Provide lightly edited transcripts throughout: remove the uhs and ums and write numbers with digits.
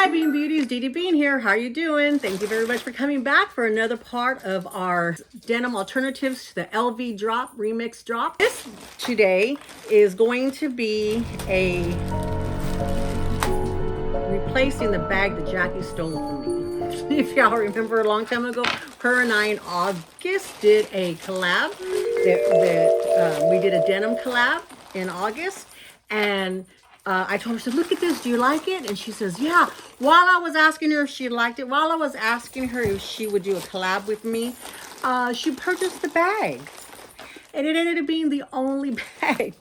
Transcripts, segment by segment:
Hi, Bean Beauties, Dee Dee Bean here. How are you doing? Thank you very much for coming back for another part of our denim alternatives to the LV drop, remix drop. This today is going to be a replacing the bag that Jackie stole from me. If y'all remember a long time ago, her and I in August did a collab. We did a denim collab in August, and I told her, I said, look at this, do you like it? And she says, yeah. While I was asking her if she liked it, while I was asking her if she would do a collab with me, she purchased the bag. And it ended up being the only bag.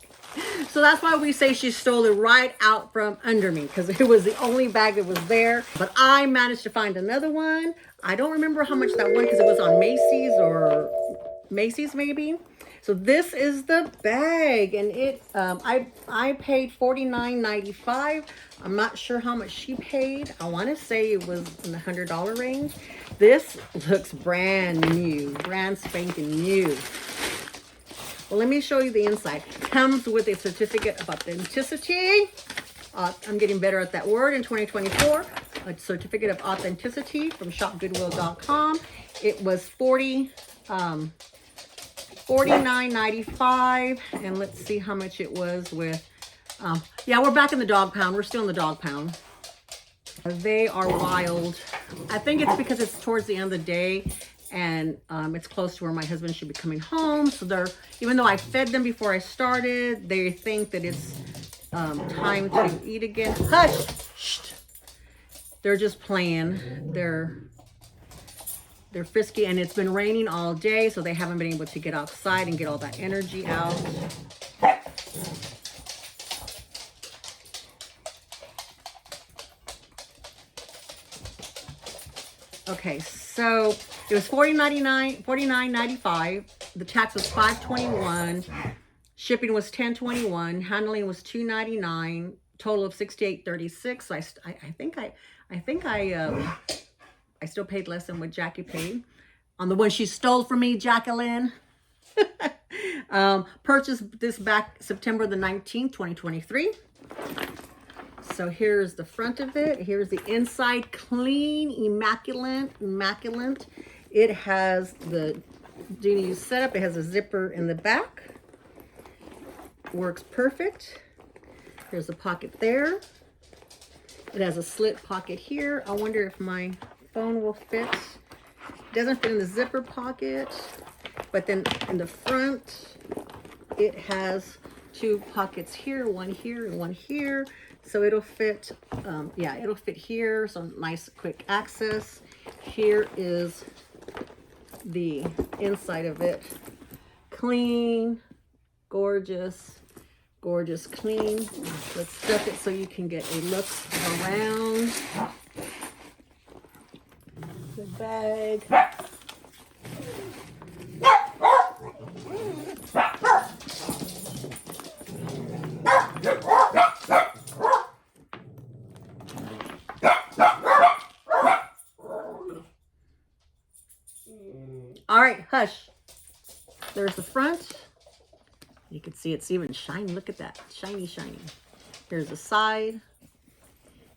So that's why we say she stole it right out from under me, because it was the only bag that was there. But I managed to find another one. I don't remember how much that one, because it was on Macy's maybe. So this is the bag, and it I paid $49.95. I'm not sure how much she paid. I want to say it was in the $100 range. This looks brand new, brand spanking new. Well, let me show you the inside. It comes with a certificate of authenticity. I'm getting better at that word in 2024. A certificate of authenticity from shopgoodwill.com. It was $49.95, and let's see how much it was with yeah, we're back in the dog pound. We're still in the dog pound. They are wild. I think it's because it's towards the end of the day, and it's close to where my husband should be coming home, so they're, even though I fed them before I started, they think that it's time to eat again. Hush! Shh. They're just playing. They're frisky, and it's been raining all day, so they haven't been able to get outside and get all that energy out. Okay, so it was $49.95. The tax was $5.21. Shipping was $10.21. Handling was $2.99. Total of $68.36. So I think I still paid less than what Jackie paid on the one she stole from me, Jacqueline. Purchased this back September the 19th, 2023. So here's the front of it. Here's the inside, clean, immaculate. It has the Dooney setup. It has a zipper in the back. Works perfect. Here's the pocket there. It has a slit pocket here. I wonder if my phone will fit. It doesn't fit in the zipper pocket, but then in the front it has two pockets here, one here and one here, so it'll fit. Yeah, it'll fit here. So nice quick access. Here is the inside of it. Clean, gorgeous clean. Let's stuff it so you can get a look around the bag. All right, hush. There's the front. You can see it's even shiny. Look at that, shiny. Here's the side.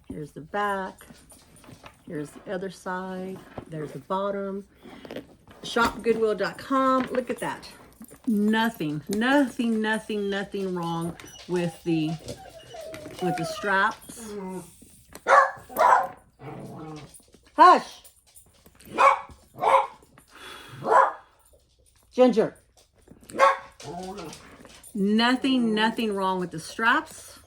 Here's the back. Here's the other side. There's the bottom. Shopgoodwill.com. Look at that. Nothing wrong with the straps. Hush. Ginger. Nothing wrong with the straps.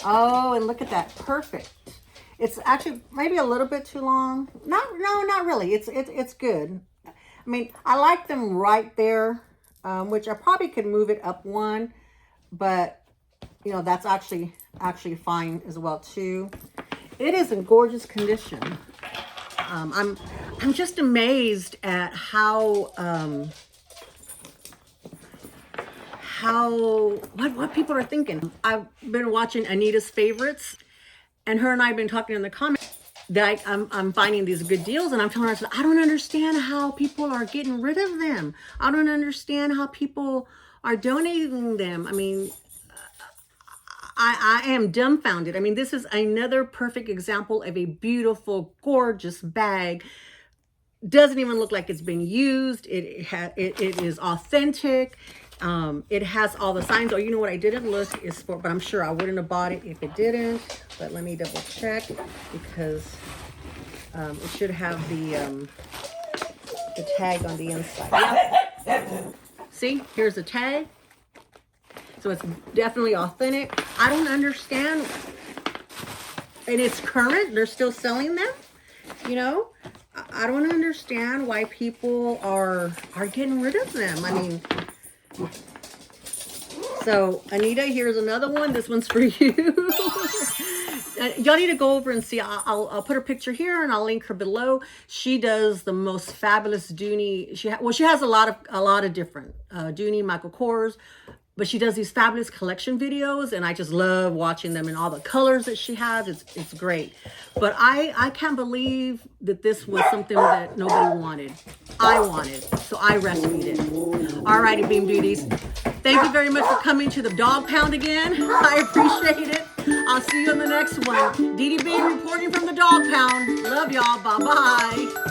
Oh, and look at that, perfect. It's actually maybe a little bit too long. No, not really. It's good. I mean, I like them right there, which I probably could move it up one, but you know, that's actually fine as well too. It is in gorgeous condition. I'm just amazed at how what people are thinking. I've been watching Anita's Favorites, and her and I have been talking in the comments that I'm finding these good deals, and I'm telling her, I don't understand how people are getting rid of them. I don't understand how people are donating them. I mean, I am dumbfounded. I mean, this is another perfect example of a beautiful, gorgeous bag. Doesn't even look like it's been used. It is authentic. It has all the signs. Oh, you know what I didn't look is for, but I'm sure I wouldn't have bought it if it didn't. But let me double check, because it should have the tag on the inside. See, here's the tag. So it's definitely authentic. I don't understand. And it's current. They're still selling them. You know, I don't understand why people are getting rid of them. I mean, so Anita, here's another one. This one's for you. Y'all need to go over and see. I'll put her picture here and I'll link her below. She does the most fabulous Dooney. She has a lot of different Dooney, Michael Kors, but she does these fabulous collection videos, and I just love watching them and all the colors that she has. It's great. But I can't believe that this was something that nobody wanted. I wanted, so I rescued it. Alrighty, Beam Beauties. Thank you very much for coming to the dog pound again. I appreciate it. I'll see you in the next one. Dee Dee Beam reporting from the dog pound. Love y'all. Bye-bye.